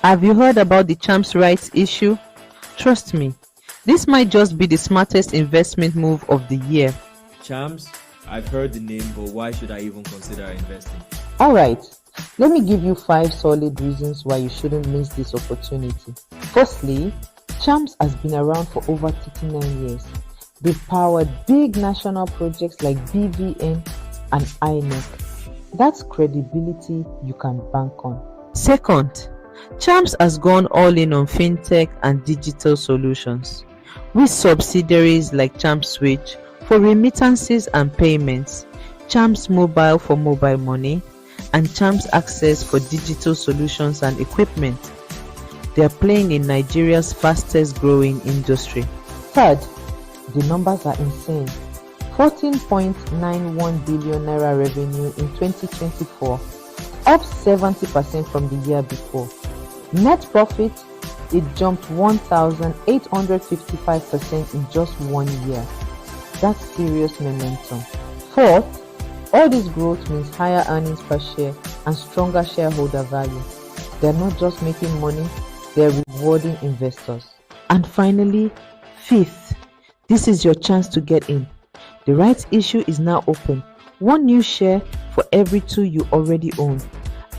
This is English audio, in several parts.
Have you heard about the Champs rights issue? Trust me, this might just be the smartest investment move of the year. Chams, I've heard the name, but why should I even consider investing? Alright, let me give you 5 solid reasons why you shouldn't miss this opportunity. Firstly, Champs has been around for over 39 years. They've powered big national projects like BVN and INEC. That's credibility you can bank on. Second, Champs has gone all in on fintech and digital solutions, with subsidiaries like Champs Switch for remittances and payments, Champs Mobile for mobile money, and Champs Access for digital solutions and equipment. They are playing in Nigeria's fastest growing industry. Third, the numbers are insane. 14.91 billion naira revenue in 2024, up 70% from the year before. Net profit, it jumped 1,855% in just 1 year. That's serious momentum. Fourth, all this growth means higher earnings per share and stronger shareholder value. They're not just making money, they're rewarding investors. And finally, fifth, this is your chance to get in. The rights issue is now open. 1 new share for every 2 you already own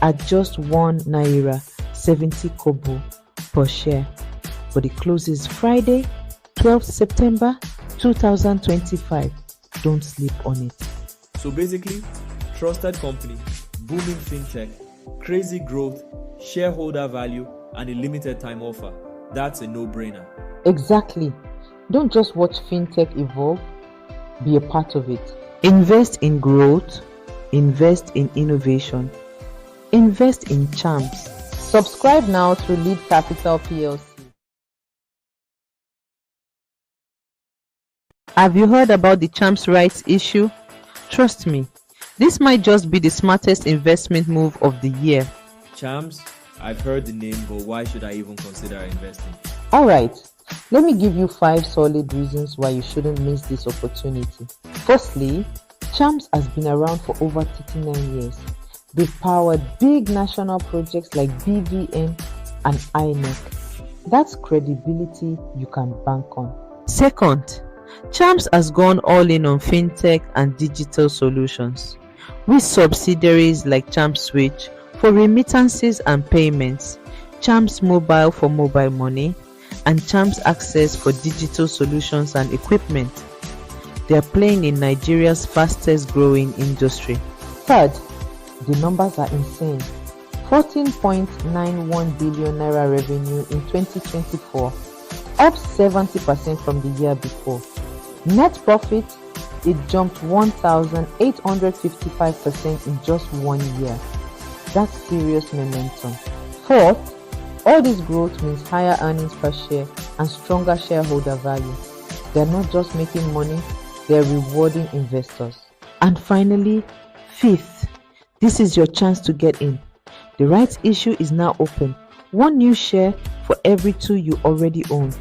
at just 1 naira 70 kobo per share. But it closes Friday, 12th September 2025. Don't sleep on it. So basically, trusted company, booming fintech, crazy growth, shareholder value, and a limited time offer. That's a no-brainer. Exactly. Don't just watch fintech evolve, be a part of it. Invest in growth, invest in innovation, invest in Champs. Subscribe now through Lead Capital PLC. Have you heard about the Champs rights issue? Trust me, this might just be the smartest investment move of the year. Chams, I've heard the name, but why should I even consider investing? Alright, let me give you 5 solid reasons why you shouldn't miss this opportunity. Firstly, Champs has been around for over 39 years. They've powered big national projects like BVN and INEC. That's credibility you can bank on. Second, Champs has gone all in on fintech and digital solutions, with subsidiaries like Champs Switch for remittances and payments, Champs Mobile for mobile money, and Champs Access for digital solutions and equipment. They are playing in Nigeria's fastest growing industry. Third, the numbers are insane. 14.91 billion naira revenue in 2024, up 70% from the year before. Net profit, it jumped 1,855% in just 1 year. That's serious momentum. Fourth, all this growth means higher earnings per share and stronger shareholder value. They're not just making money, they're rewarding investors. And finally, fifth, this is your chance to get in. The rights issue is now open. 1 new share for every 2 you already own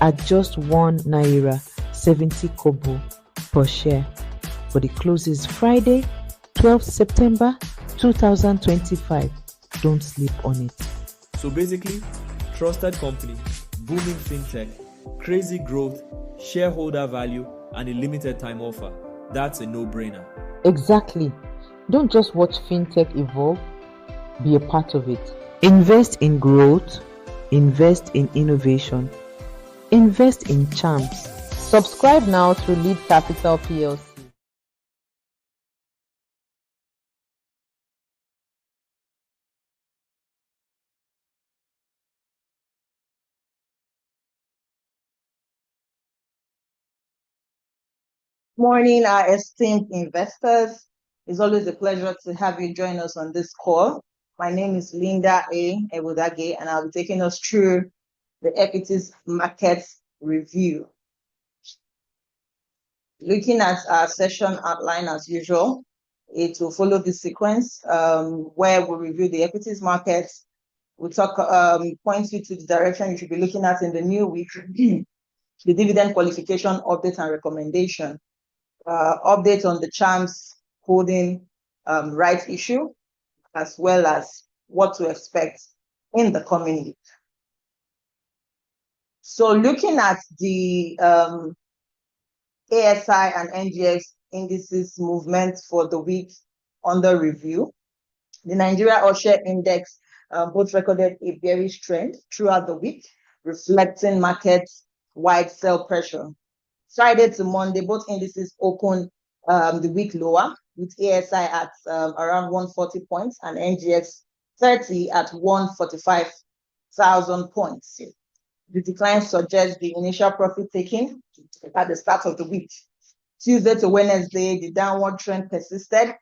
at just 1 naira 70 kobo per share. But it closes Friday, 12th September 2025. Don't sleep on it. So basically, trusted company, booming fintech, crazy growth, shareholder value, and a limited time offer. That's a no-brainer. Exactly. Don't just watch fintech evolve, be a part of it. Invest in growth, invest in innovation, invest in Champs. Subscribe now through Lead Capital PLC. Morning, our esteemed investors. It's always a pleasure to have you join us on this call. My name is Linda A. Ewudage, and I'll be taking us through the equities market review. Looking at our session outline as usual, it will follow the sequence where we review the equities markets. We'll talk, point you to the direction you should be looking at in the new week, the dividend qualification update and recommendation, update on the Champs holding rights issue, as well as what to expect in the coming week. So looking at the ASI and NGX indices movement for the week under review, the Nigeria All-Share Index both recorded a bearish trend throughout the week, reflecting market-wide sell pressure. Friday to Monday, both indices opened the week lower, with ASI at around 140 points and NGX 30 at 145,000 points. The decline suggests the initial profit taking at the start of the week. Tuesday to Wednesday, the downward trend persisted.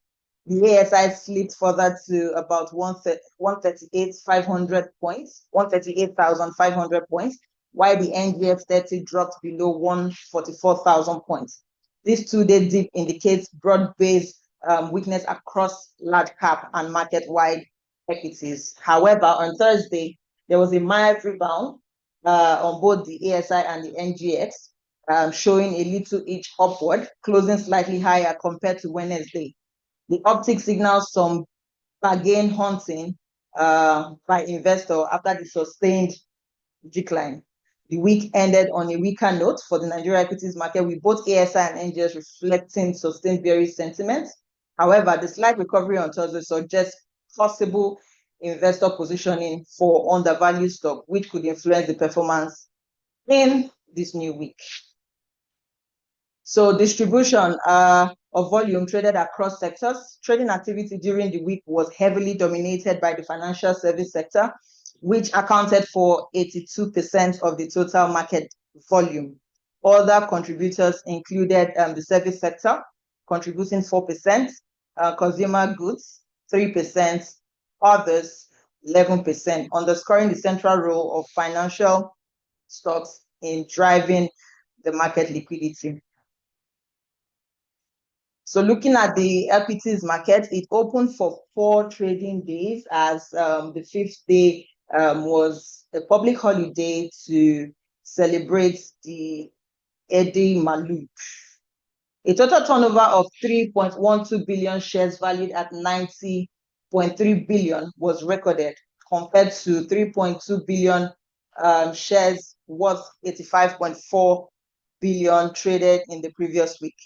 The ASI slipped further to about 138,500 points, 138,500 points, while the NGX 30 dropped below 144,000 points. This two-day dip indicates broad-based weakness across large cap and market-wide equities. However, on Thursday, there was a mild rebound on both the ASI and the NGX, showing a little each upward, closing slightly higher compared to Wednesday. The uptick signals some bargain hunting by investor after the sustained decline. The week ended on a weaker note for the Nigeria equities market, with both ASI and NGX reflecting sustained bearish sentiment. However, the slight recovery on Thursday suggests possible investor positioning for undervalued stock, which could influence the performance in this new week. So distribution of volume traded across sectors. Trading activity during the week was heavily dominated by the financial service sector, which accounted for 82% of the total market volume. Other contributors included the service sector, contributing 4%, consumer goods, 3%, others, 11%, underscoring the central role of financial stocks in driving the market liquidity. So looking at the equities market, it opened for 4 trading days, as the 5th day was a public holiday to celebrate the Eid Maluk. A total turnover of 3.12 billion shares valued at 90.3 billion was recorded, compared to 3.2 billion shares worth 85.4 billion traded in the previous week.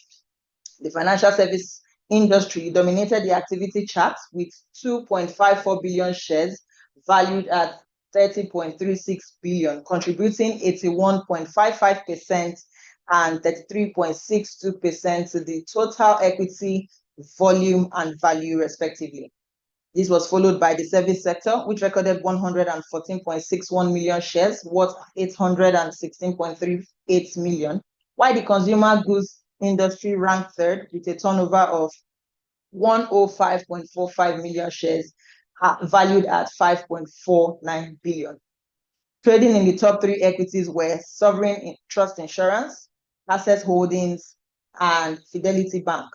The financial service industry dominated the activity chart with 2.54 billion shares valued at 30.36 billion, contributing 81.55% and 33.62% to the total equity volume and value, respectively. This was followed by the service sector, which recorded 114.61 million shares worth 816.38 million, while the consumer goods industry ranked third with a turnover of 105.45 million shares valued at 5.49 billion. Trading in the top 3 equities were Sovereign Trust Insurance, Asset Holdings, and Fidelity Bank,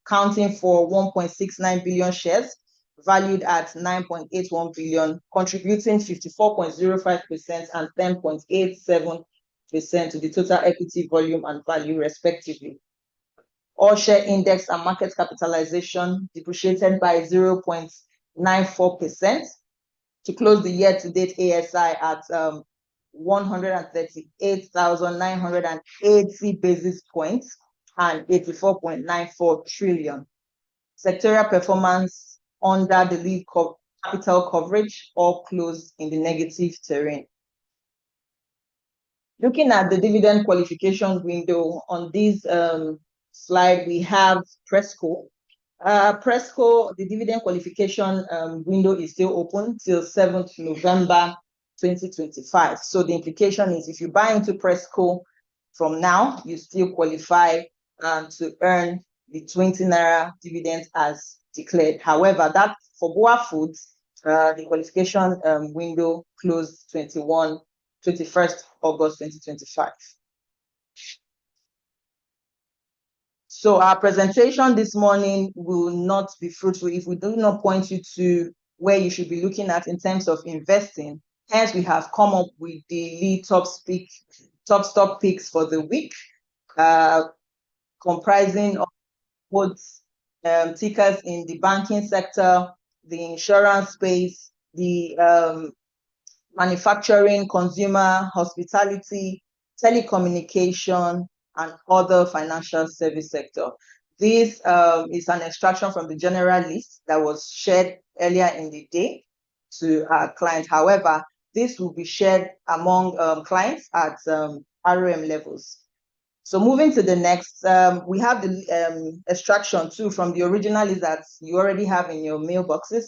counting for 1.69 billion shares valued at 9.81 billion, contributing 54.05% and 10.87% to the total equity volume and value, respectively. All-share index and market capitalization depreciated by 0.94% to close the year-to-date ASI at 138,980 basis points and 84.94 trillion. Sectorial performance under the lead capital coverage all closed in the negative terrain. Looking at the dividend qualification window on this slide, we have Presco. Presco, the dividend qualification window is still open till 7th November 2025. So the implication is if you buy into Presco from now, you still qualify to earn the 20 Naira dividend as declared. However, that for Boa Foods, the qualification window closed 21st August 2025. So our presentation this morning will not be fruitful if we do not point you to where you should be looking at in terms of investing. Hence, we have come up with the lead top stock picks for the week, comprising of both tickers in the banking sector, the insurance space, the manufacturing, consumer, hospitality, telecommunication, and other financial service sector. This is an extraction from the general list that was shared earlier in the day to our client. However, this will be shared among clients at ROM levels. So moving to the next, we have the extraction too from the original list that you already have in your mailboxes.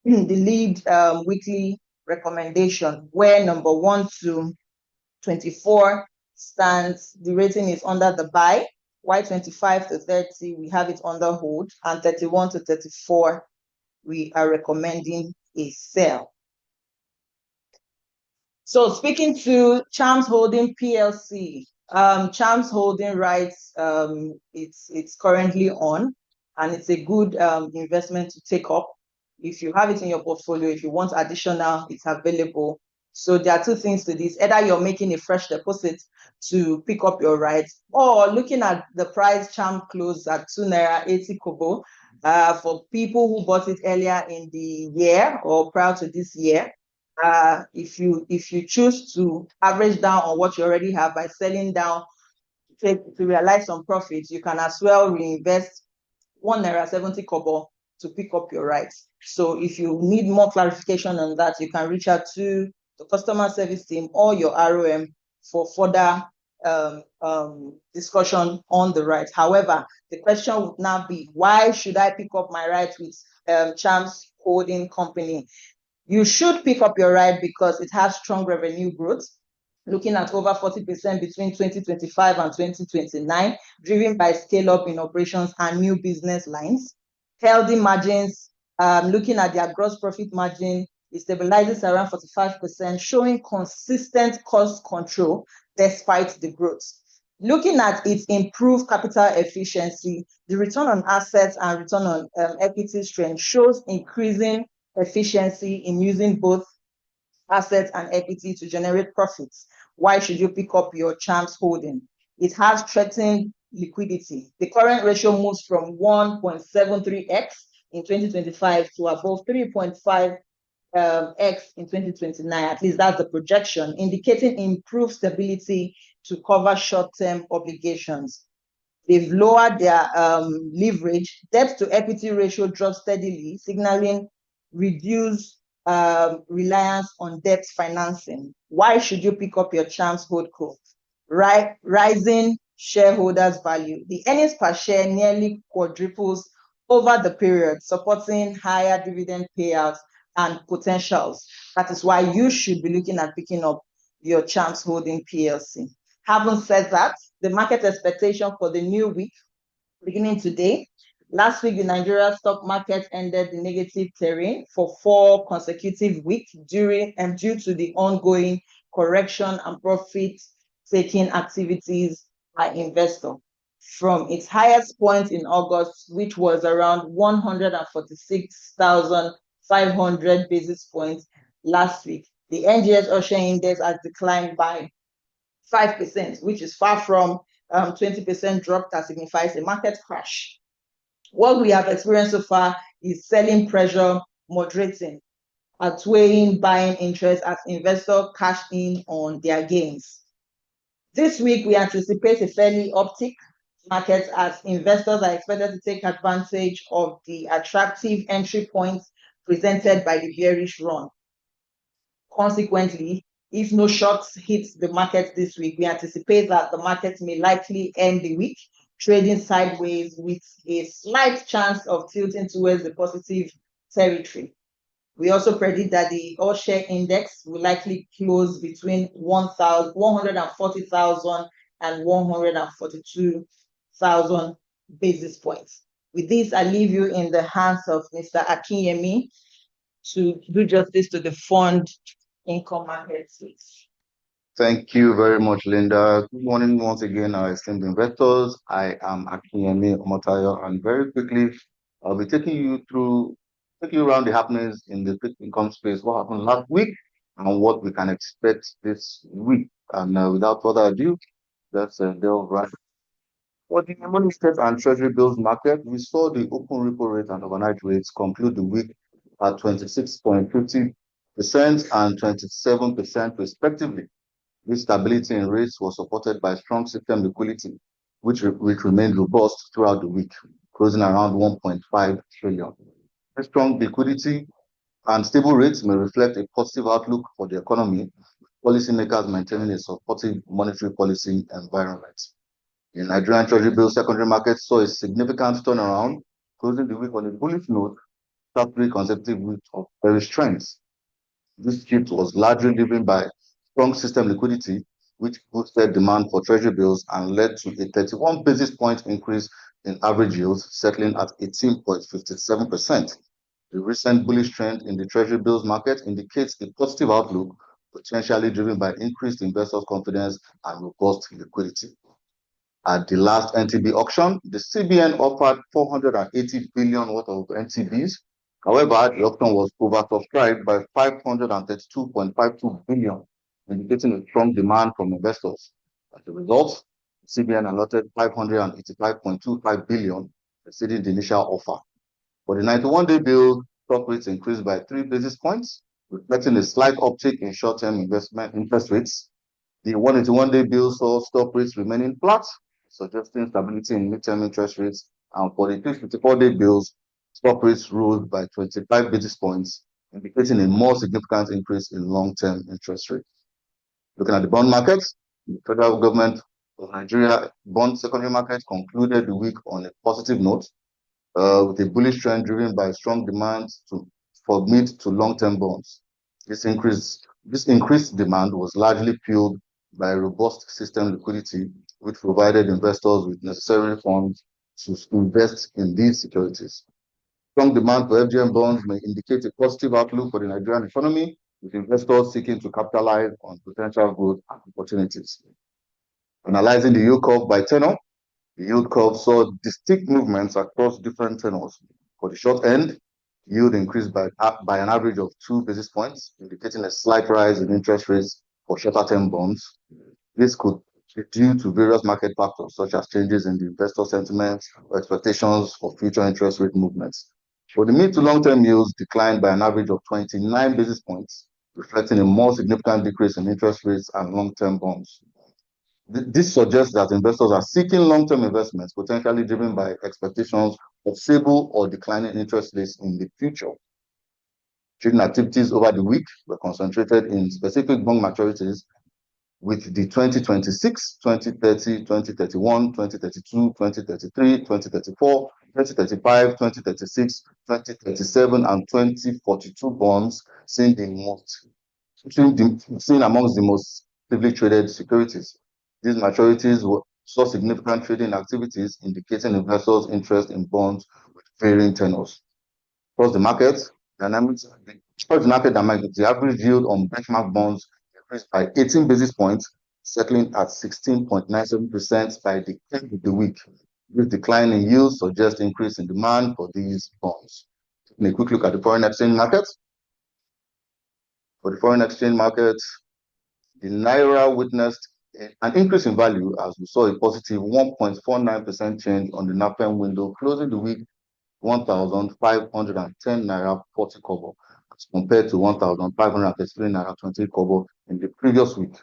The lead weekly recommendation, where number 1 to 24 stands, the rating is under the buy, while 25 to 30, we have it under hold, and 31 to 34, we are recommending a sell. So speaking to Charms Holding PLC, Charms Holding rights, it's currently on, and it's a good investment to take up. If you have it in your portfolio, if you want additional, it's available. So there are two things to this. Either you're making a fresh deposit to pick up your rights, or looking at the price Charm closed at 2 naira 80 kobo. For people who bought it earlier in the year or prior to this year, if you choose to average down on what you already have by selling down to realize some profits, you can as well reinvest 1 naira 70 kobo to pick up your rights. So if you need more clarification on that, you can reach out to the customer service team or your ROM for further discussion on the rights. However, the question would now be, why should I pick up my rights with Charms Holding Company? You should pick up your right because it has strong revenue growth, looking at over 40% between 2025 and 2029, driven by scale up in operations and new business lines. Healthy margins, looking at their gross profit margin, it stabilizes around 45%, showing consistent cost control despite the growth. Looking at its improved capital efficiency, the return on assets and return on equity strength shows increasing efficiency in using both assets and equity to generate profits. Why should you pick up your Charms Holding? It has threatened liquidity. The current ratio moves from 1.73x in 2025 to above 3.5 X in 2029, at least that's the projection, indicating improved stability to cover short-term obligations. They've lowered their leverage. Debt to equity ratio dropped steadily, signaling reduced reliance on debt financing. Why should you pick up your Charms Holdco? Rising shareholders' value. The earnings per share nearly quadruples over the period, supporting higher dividend payouts and potentials. That is why you should be looking at picking up your Charms Holding PLC. Having said that, the market expectation for the new week, beginning today, last week, the Nigeria stock market ended the negative terrain for 4 consecutive weeks due to the ongoing correction and profit-taking activities by investors. From its highest point in August, which was around 146,500 basis points last week, the NGX Osha Index has declined by 5%, which is far from 20% drop that signifies a market crash. What we have experienced so far is selling pressure moderating, outweighing buying interest as investors cash in on their gains. This week, we anticipate a fairly uptick market as investors are expected to take advantage of the attractive entry points presented by the bearish run. Consequently, if no shocks hit the market this week, we anticipate that the market may likely end the week trading sideways with a slight chance of tilting towards the positive territory. We also predict that the all share index will likely close between 140,000 and 142,000 basis points. With this, I leave you in the hands of Mr. Akinyemi to do justice to the fund income market space. Thank you very much, Linda. Good morning once again, our esteemed investors. I am Akinyemi Omotayo, and very quickly, I'll be taking you around the happenings in the fixed income space, what happened last week, and what we can expect this week. And without further ado, let's delve right. For the money market and treasury bills market, we saw the open repo rate and overnight rates conclude the week at 26.50 and 27% respectively. This stability in rates was supported by strong system liquidity, which remained robust throughout the week, closing around 1.5 trillion. This strong liquidity and stable rates may reflect a positive outlook for the economy, policymakers maintaining a supportive monetary policy environment. The Nigerian Treasury bill secondary market saw a significant turnaround, closing the week on a bullish note after 3 consecutive weeks of very strength. This shift was largely driven by strong system liquidity, which boosted demand for treasury bills and led to a 31 basis point increase in average yields, settling at 18.57%. The recent bullish trend in the treasury bills market indicates a positive outlook, potentially driven by increased investors' confidence and robust liquidity. At the last NTB auction, the CBN offered 480 billion worth of NTBs. However, the auction was oversubscribed by 532.52 billion, indicating a strong demand from investors. As a result, the CBN allotted 585.25 billion, exceeding the initial offer. For the 91-day bill, stock rates increased by 3 basis points, reflecting a slight uptick in short-term investment interest rates. The 181-day bill saw stock rates remaining flat, suggesting stability in midterm interest rates, and for the 354-day bills, stock rates rose by 25 basis points, indicating a more significant increase in long-term interest rates. Looking at the bond market, the federal government of Nigeria bond secondary market concluded the week on a positive note, with a bullish trend driven by strong demand for mid to long-term bonds. This increased demand was largely fueled by robust system liquidity, which provided investors with necessary funds to invest in these securities. Strong demand for FGM bonds may indicate a positive outlook for the Nigerian economy, with investors seeking to capitalize on potential growth opportunities. Analyzing the yield curve by tenor, the yield curve saw distinct movements across different tenors. For the short end, yield increased by an average of 2 basis points, indicating a slight rise in interest rates for shorter-term bonds. This could be due to various market factors, such as changes in the investor sentiment or expectations for future interest rate movements. For the mid to long-term yields declined by an average of 29 basis points, reflecting a more significant decrease in interest rates and long-term bonds. This suggests that investors are seeking long-term investments, potentially driven by expectations of stable or declining interest rates in the future. Trading activities over the week were concentrated in specific bond maturities, with the 2026, 2030, 2031, 2032, 2033, 2034, 2035, 2036, 2037, and 2042 bonds seen amongst the most actively traded securities. These maturities saw significant trading activities, indicating investors' interest in bonds with varying tenors. Across the market dynamics, the average yield on benchmark bonds increased by 18 basis points, settling at 16.97% by the end of the week. This decline in yields suggests increase in demand for these bonds. Taking a quick look at the foreign exchange market. For the foreign exchange market, the Naira witnessed an increase in value as we saw a positive 1.49% change on the NAPEM window, closing the week 1,510 Naira 40 kobo, as compared to 1,533 Naira 20 kobo in the previous week.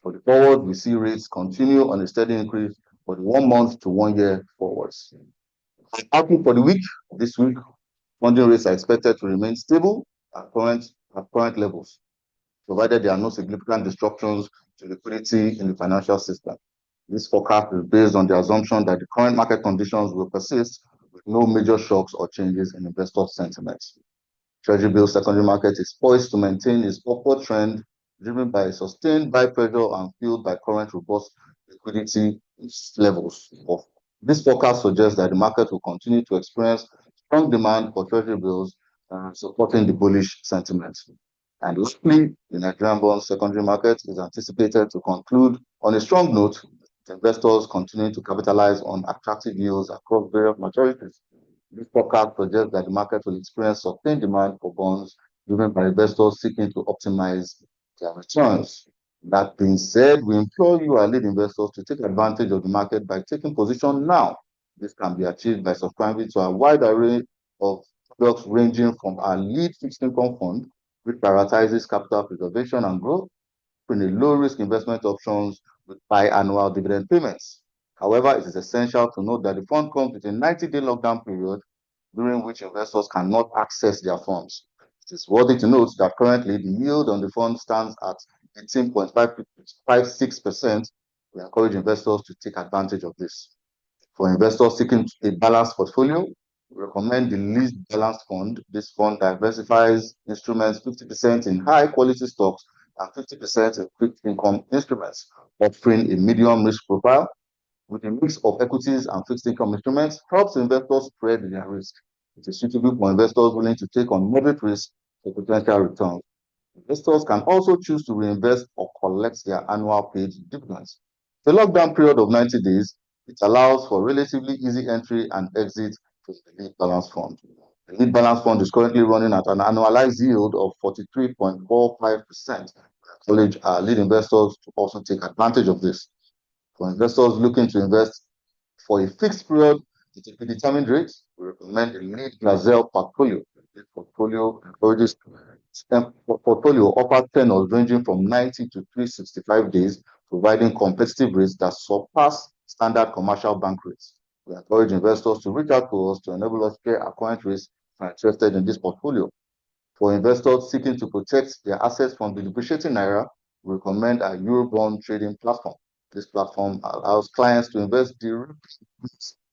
For the forward, we see rates continue on a steady increase for the 1 month to 1 year forwards. Outlook for the week, this week, funding rates are expected to remain stable at current levels, provided there are no significant disruptions to liquidity in the financial system. This forecast is based on the assumption that the current market conditions will persist with no major shocks or changes in investor sentiment. Treasury bill secondary market is poised to maintain its upward trend, driven by sustained buy pressure and fueled by current robust liquidity levels. This forecast suggests that the market will continue to experience strong demand for treasury bills, supporting the bullish sentiment. And lastly, the Nigerian bond secondary market is anticipated to conclude on a strong note, with investors continuing to capitalize on attractive yields across various maturities. This forecast suggests that the market will experience sustained demand for bonds, driven by investors seeking to optimize their returns. That being said, we implore you, our lead investors, to take advantage of the market by taking position now. This can be achieved by subscribing to a wide array of products ranging from our lead fixed income fund, which prioritizes capital preservation and growth, in a low-risk investment options with biannual dividend payments. However, it is essential to note that the fund comes with a 90-day lockdown period during which investors cannot access their funds. It is worthy to note that currently the yield on the fund stands at 18.56%. We encourage investors to take advantage of this. For investors seeking a balanced portfolio, we recommend the least balanced fund. This fund diversifies instruments 50% in high quality stocks and 50% in fixed income instruments, offering a medium risk profile. With a mix of equities and fixed income instruments, helps investors spread their risk. It is suitable for investors willing to take on moderate risk for potential returns. Investors can also choose to reinvest or collect their annual paid dividends. The lockdown period of 90 days, it allows for relatively easy entry and exit to the lead balance fund. The lead balance fund is currently running at an annualized yield of 43.45%. I encourage our lead investors to also take advantage of this. For investors looking to invest for a fixed period at a predetermined rate, we recommend a lead gazelle portfolio. This portfolio encourages portfolio offers tenors ranging from 90 to 365 days, providing competitive rates that surpass standard commercial bank rates. We encourage investors to reach out to us to enable us to share our current rates if interested in this portfolio. For investors seeking to protect their assets from the depreciating naira, we recommend a Eurobond trading platform. This platform allows clients to invest directly in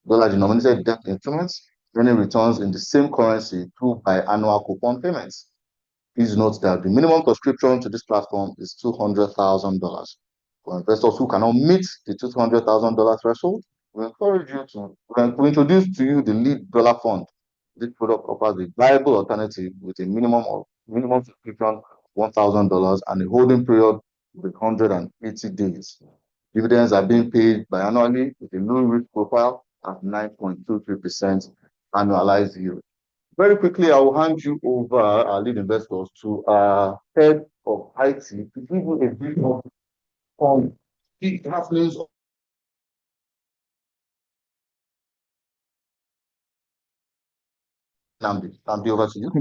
dollar-denominated debt instruments, earning returns in the same currency through biannual coupon payments. Please note that the minimum subscription to this platform is $200,000. For investors who cannot meet the $200,000 threshold, we introduce to you the lead dollar fund. This product offers a viable alternative with a minimum subscription of $1,000 and a holding period of 180 days. Dividends are being paid biannually with a low risk profile at 9.23% annualized yield. Very quickly, I will hand you over our lead investors to our head of IT to give you a brief on the happenings. Namdi, over to you.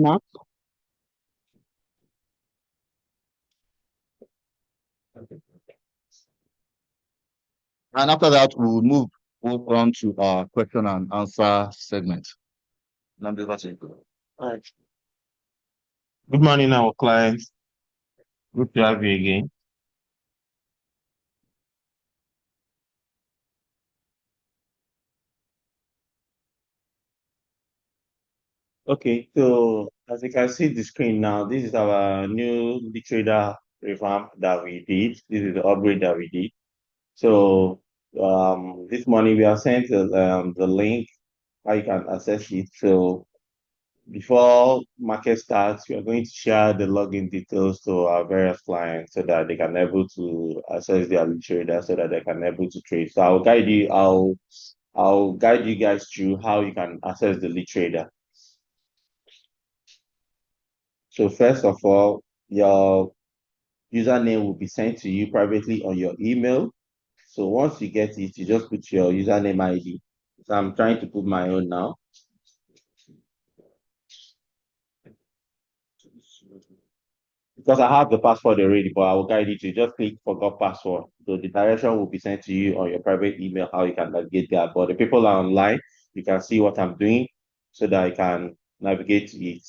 And after that, we'll move on to our question and answer segment. Namdi, over to you. All right. Good morning, our clients. Good to have you again. Okay, so as you can see the screen now, this is our new lead trader revamp that we did. This is the upgrade that we did. So this morning we have sent the link how you can access it. So before market starts, we are going to share the login details to our various clients so that they can able to access their lead trader so that they can able to trade. So I'll guide you guys through how you can access the lead trader. So first of all, your username will be sent to you privately on your email. So once you get it, you just put your username ID. So I'm trying to put my own now. Because I have the password already, but I will guide you to just click forgot password. So the direction will be sent to you on your private email, how you can navigate there. But the people are online, you can see what I'm doing so that I can navigate to it.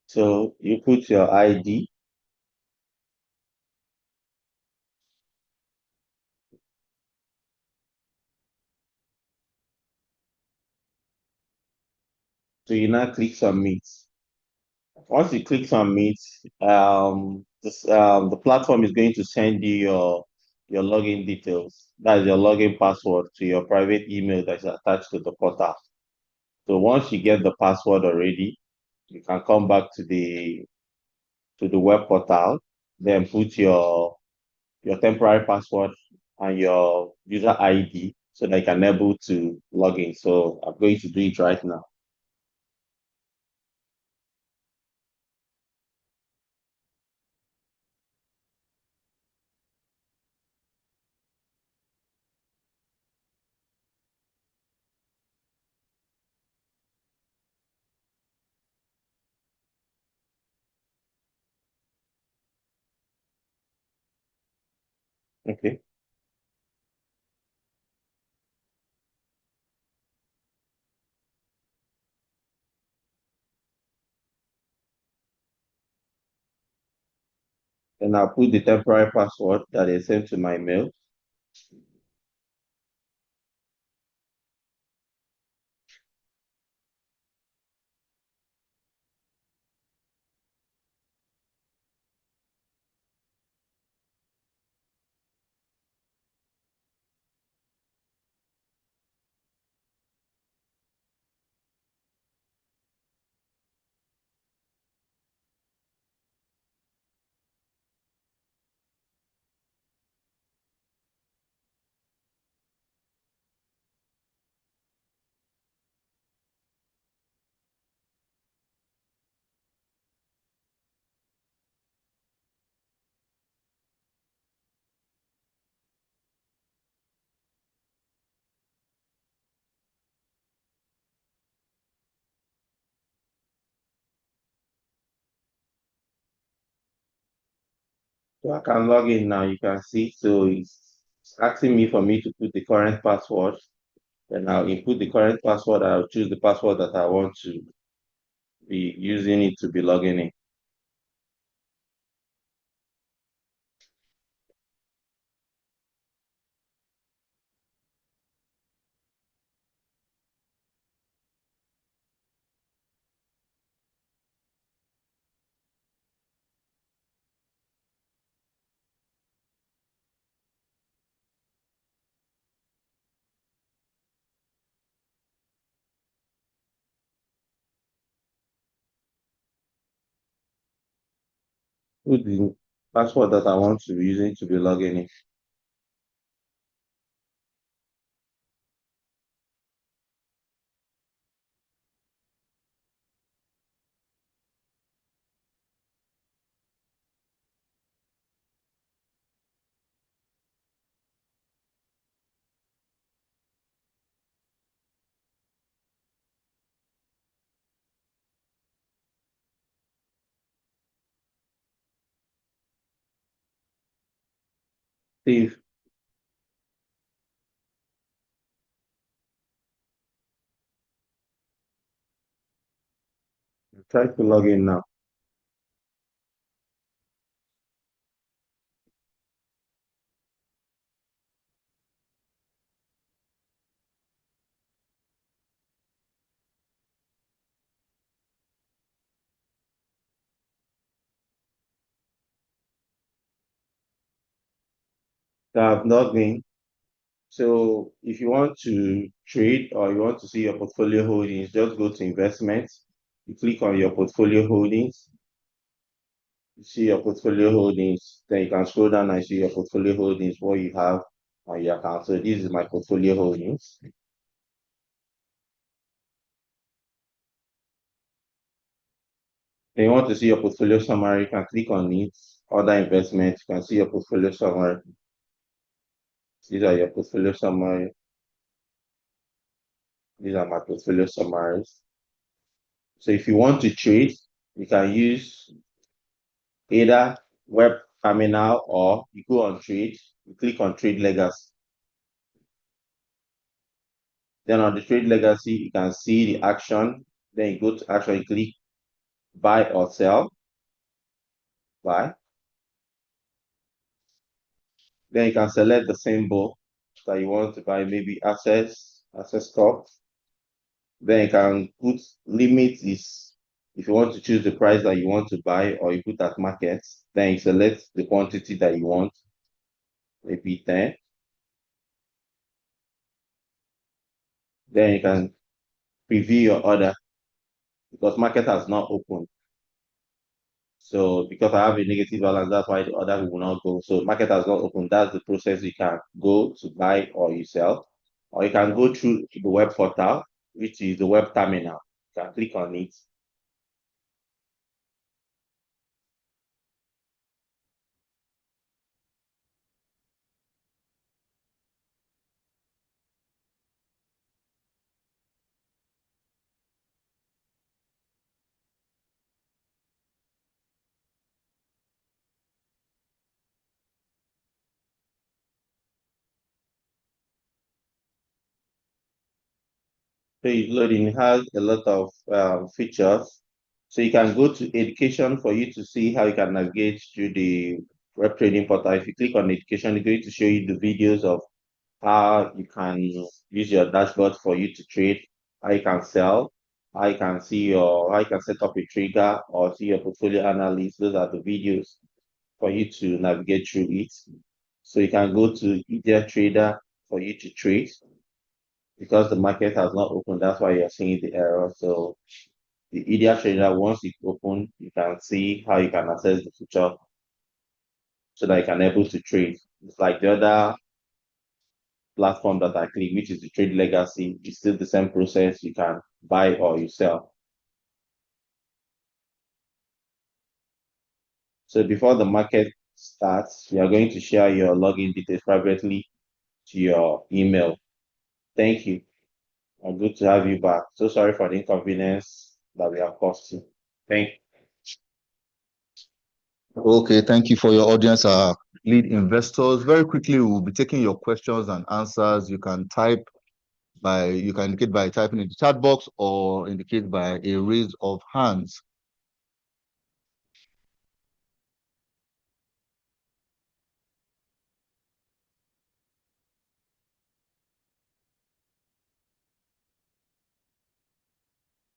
So you put your ID. So you now click submit. Once you click submit, the platform is going to send you your login details. That is your login password to your private email that is attached to the portal. So once you get the password already, you can come back to the web portal, then put your temporary password and your user ID so that you can able to log in. So I'm going to do it right now. Okay. Then I'll put the temporary password that is sent to my mail. So I can log in now. You can see. So it's asking me for me to put the current password. Then I'll input the current password. I'll choose the password that I want to be using it to be logging in. Put the password that I want to be using to be logging in. Steve, try to log in now. So I've logged in. So if you want to trade or you want to see your portfolio holdings, just go to investments. You click on your portfolio holdings. You see your portfolio holdings. Then you can scroll down and see your portfolio holdings, what you have on your account. So this is my portfolio holdings. Then you want to see your portfolio summary, you can click on it. Other investments, you can see your portfolio summary. These are your portfolio summary. These are my portfolio summaries. So if you want to trade, you can use either web terminal or you go on trade, you click on trade legacy. Then on the trade legacy, you can see the action. Then you go to action, you click buy or sell, buy. Then you can select the symbol that you want to buy, maybe access corp. Then you can put limit is if you want to choose the price that you want to buy or you put at market, then you select the quantity that you want, maybe 10. Then you can preview your order because market has not opened. So because I have a negative balance, that's why the other will not go. So market has not opened. That's the process you can go to buy or you sell. Or you can go through the web portal, which is the web terminal. You can click on it. Page loading has a lot of features. So you can go to education for you to see how you can navigate through the web trading portal. If you click on education, it's going to show you the videos of how you can use your dashboard for you to trade, how you can sell, how you can set up a trigger or see your portfolio analysis. Those are the videos for you to navigate through it. So you can go to easier trader for you to trade because the market has not opened. That's why you're seeing the error. So the EDR trader, once it open, you can see how you can access the future so that you can able to trade. It's like the other platform that I click, which is the trade legacy. It's still the same process. You can buy or you sell. So before the market starts, you are going to share your login details privately to your email. Thank you. Good to have you back. So sorry for the inconvenience that we have caused you. Thank you. Okay, thank you for your audience, lead investors. Very quickly, we'll be taking your questions and answers. You can indicate by typing in the chat box or indicate by a raise of hands.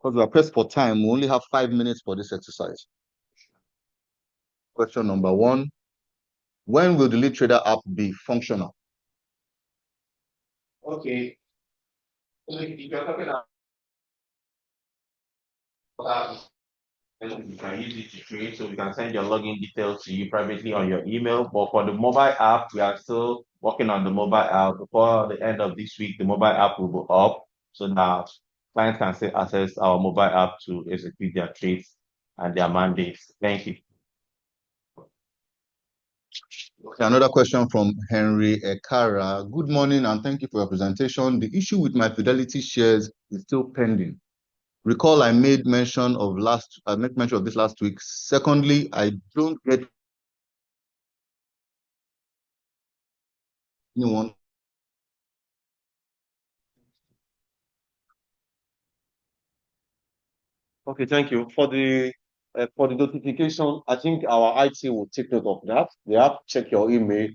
Because we are pressed for time, we only have 5 minutes for this exercise. Question number 1. When will the lead trader app be functional? Okay. If you're talking about you can use it to trade, so we can send your login details to you privately on your email. But for the mobile app, we are still working on the mobile app. Before the end of this week, the mobile app will be up. So now clients can still access our mobile app to execute their trades and their mandates. Thank you. Okay, another question from Henry Ekara. Good morning and thank you for your presentation. The issue with my Fidelity shares is still pending. Recall I made mention of this last week. Secondly, I don't get anyone. Okay, thank you. For the notification, I think our IT will take note of that. They have to check your email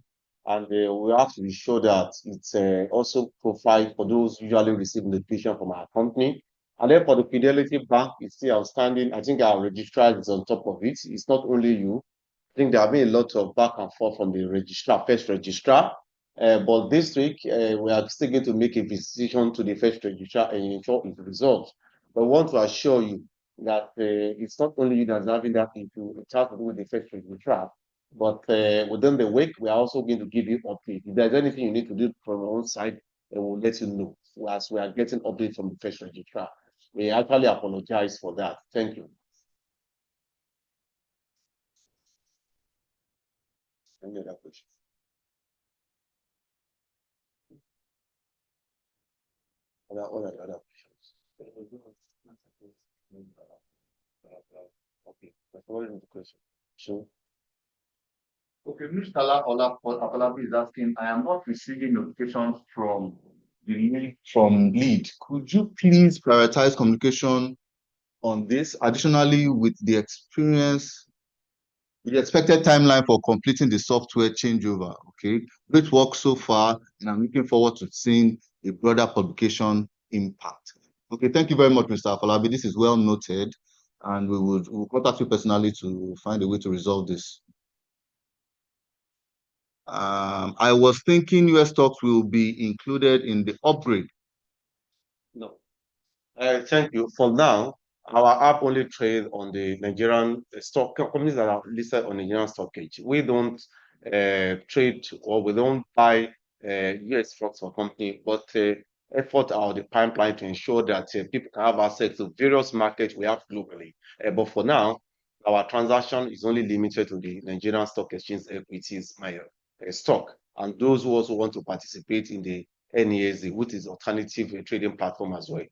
and we have to be sure that it's also profiled for those usually receiving notification from our company. And then for the Fidelity Bank, it's still outstanding. I think our registrar is on top of it. It's not only you. I think there have been a lot of back and forth from the registrar, first registrar. But this week, we are still going to make a decision to the first registrar and ensure it's resolved. But I want to assure you that it's not only you that's having that issue, it has to do with the first registrar. But within the week, we are also going to give you update. If there's anything you need to do from our own side, we'll let you know as we are getting updates from the first registrar. We actually apologize for that. Thank you. Any other questions? Other questions? Okay, what is the question? Sure. Okay, Mr. Apalabi is asking, I am not receiving notifications from lead. Could you please prioritize communication on this? Additionally, with the expected timeline for completing the software changeover. Okay, great work so far, and I'm looking forward to seeing a broader publication impact. Okay, thank you very much, Mr. Afolabi. This is well noted, and we'll contact you personally to find a way to resolve this. I was thinking US stocks will be included in the upgrade. No. Thank you. For now, our app only trade on the Nigerian stock companies that are listed on the Nigerian stock exchange. We don't trade or we don't buy US stocks or company, but effort out the pipeline to ensure that people can have access to various markets we have globally. But for now, our transaction is only limited to the Nigerian stock exchange equities stock, and those who also want to participate in the NESE, which is alternative trading platform as well.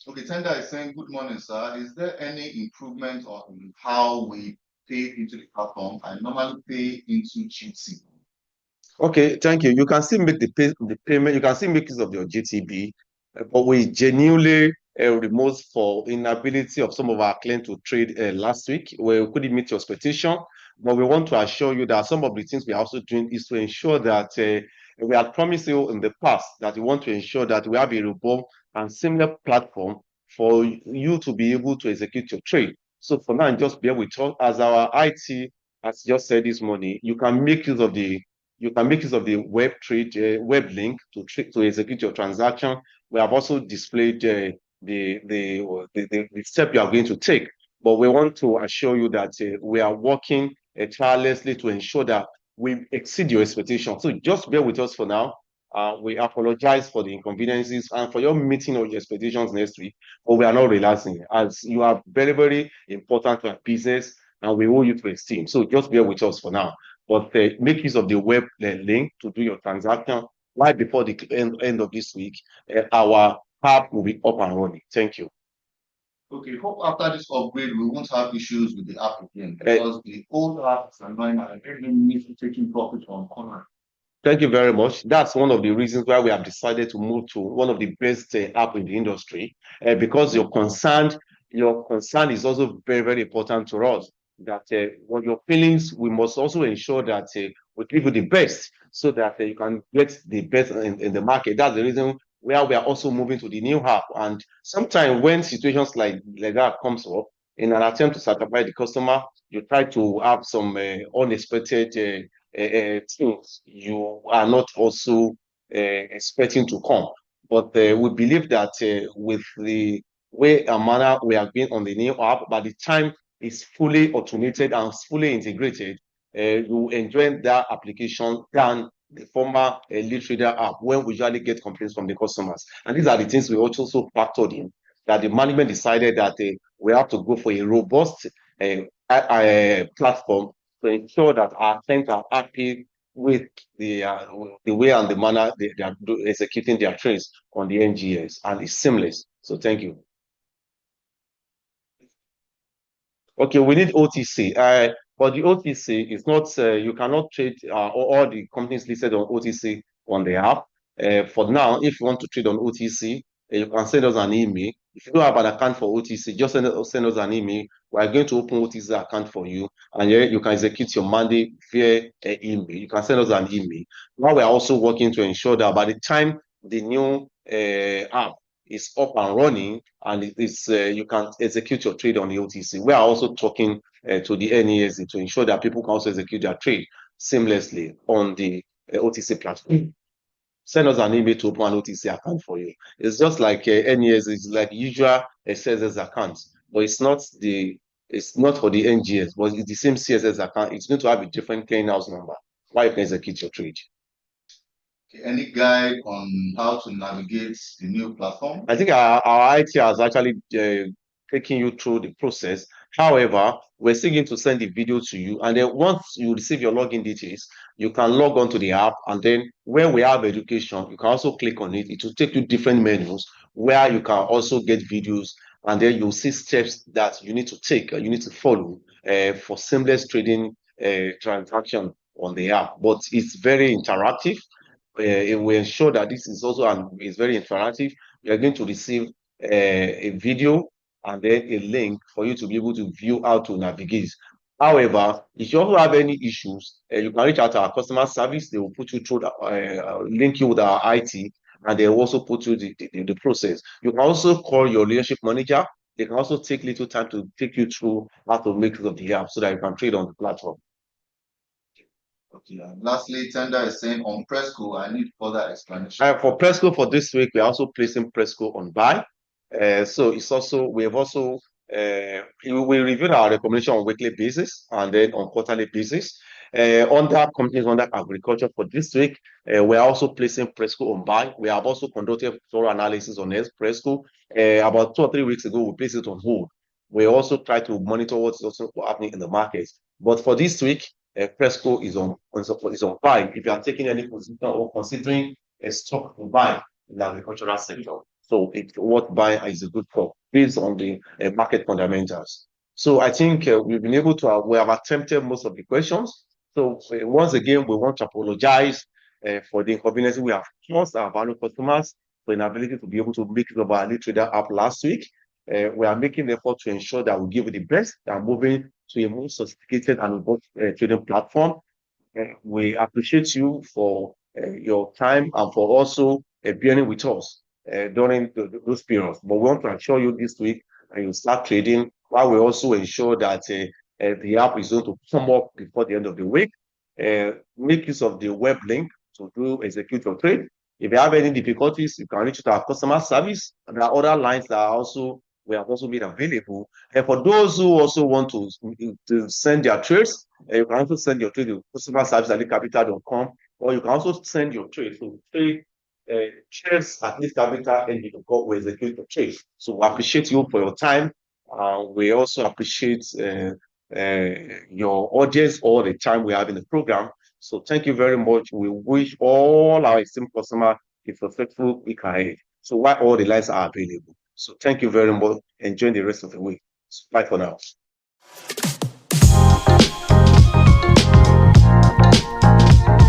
Okay, Tender is saying, good morning, sir. Is there any improvement on how we pay into the platform? I normally pay into GT. Okay, thank you. You can still make the payment. You can still make use of your GTB, but we genuinely remorse for inability of some of our clients to trade last week, where we couldn't meet your expectation. But we want to assure you that some of the things we are also doing is to ensure that we had promised you in the past that we want to ensure that we have a robust and similar platform for you to be able to execute your trade. So for now, just bear with us. As our IT has just said this morning, you can make use of the web trade web link to execute your transaction. We have also displayed the step you are going to take, but we want to assure you that we are working tirelessly to ensure that we exceed your expectations. So just bear with us for now. We apologize for the inconveniences and for your meeting of your expectations next week, but we are not relaxing, as you are very, very important to our business and we owe you to esteem. So just bear with us for now. But make use of the web link to do your transaction right before the end of this week. Our app will be up and running. Thank you. Okay, hope after this upgrade, we won't have issues with the app again, because the old apps are annoying and everything needs to taking profit on corner. Thank you very much. That's one of the reasons why we have decided to move to one of the best app in the industry, because your concern is also very, very important to us. That what your feelings, we must also ensure that we give you the best so that you can get the best in the market. That's the reason where we are also moving to the new app. And sometimes when situations like that comes up, in an attempt to satisfy the customer, you try to have some unexpected things you are not also expecting to come. But we believe that with the way and manner we have been on the new app, by the time it's fully automated and fully integrated, you enjoy that application than the former lead trader app when we usually get complaints from the customers. And these are the things we also factored in, that the management decided that we have to go for a robust platform to ensure that our clients are happy with the way and the manner they are executing their trades on the NGS, and it's seamless. So thank you. Okay, we need OTC. But the OTC is not, you cannot trade all the companies listed on OTC on the app. For now, if you want to trade on OTC, you can send us an email. If you don't have an account for OTC, just send us an email. We are going to open OTC account for you, and you can execute your mandate via email. You can send us an email. Now we are also working to ensure that by the time the new app is up and running and you can execute your trade on the OTC, we are also talking to the NESE to ensure that people can also execute their trade seamlessly on the OTC platform. Send us an email to open an OTC account for you. It's just like NES, it's like usual CSS account, but it's not for the NGS, but it's the same CSS account. It's going to have a different clearinghouse number where you can execute your trade. Okay, any guide on how to navigate the new platform? I think our IT has actually taken you through the process. However, we're still going to send the video to you, and then once you receive your login details, you can log on to the app, and then where we have education, you can also click on it. It will take you different menus where you can also get videos, and then you'll see steps that you need to take, you need to follow for seamless trading transaction on the app. But it's very interactive. It will ensure that this is also is very interactive. You are going to receive a video and then a link for you to be able to view how to navigate. However, if you also have any issues, you can reach out to our customer service. They will put you through link you with our IT, and they will also put you the process. You can also call your leadership manager. They can also take little time to take you through how to make use of the app so that you can trade on the platform. Okay. Lastly, Tender is saying on Presco, I need further explanation. For Presco for this week, we're also placing Presco on buy. So it's also we reviewed our recommendation on weekly basis and then on quarterly basis. Under companies under agriculture for this week, we are also placing Presco on buy. We have also conducted thorough analysis on Presco. About 2 or 3 weeks ago, we placed it on hold. We also try to monitor what's also happening in the market. But for this week, Presco is on buy. If you are taking any position or considering a stock to buy in the agricultural sector, so it's what buy is a good call based on the market fundamentals. So I think we've been able to we have attempted most of the questions. So once again, we want to apologize for the inconvenience we have caused our valued customers for inability to be able to make it of our trader app last week. We are making the effort to ensure that we give you the best and moving to a more sophisticated and robust trading platform. We appreciate you for your time and for also bearing with us during those periods. But we want to assure you this week and you start trading while we also ensure that the app is going to come up before the end of the week. Make use of the web link to execute your trade. If you have any difficulties, you can reach out to our customer service. And there are other lines that we have also made available. And for those who also want to send their trades, you can also send your trade to customer service at leastcapital.com, or you can also send your trade to trades at leastcapital.com where execute your trade. So we appreciate you for your time. We also appreciate your audience all the time we have in the program. So thank you very much. We wish all our esteemed customers a successful week ahead. So while all the lines are available. So thank you very much. Enjoy the rest of the week. Bye for now.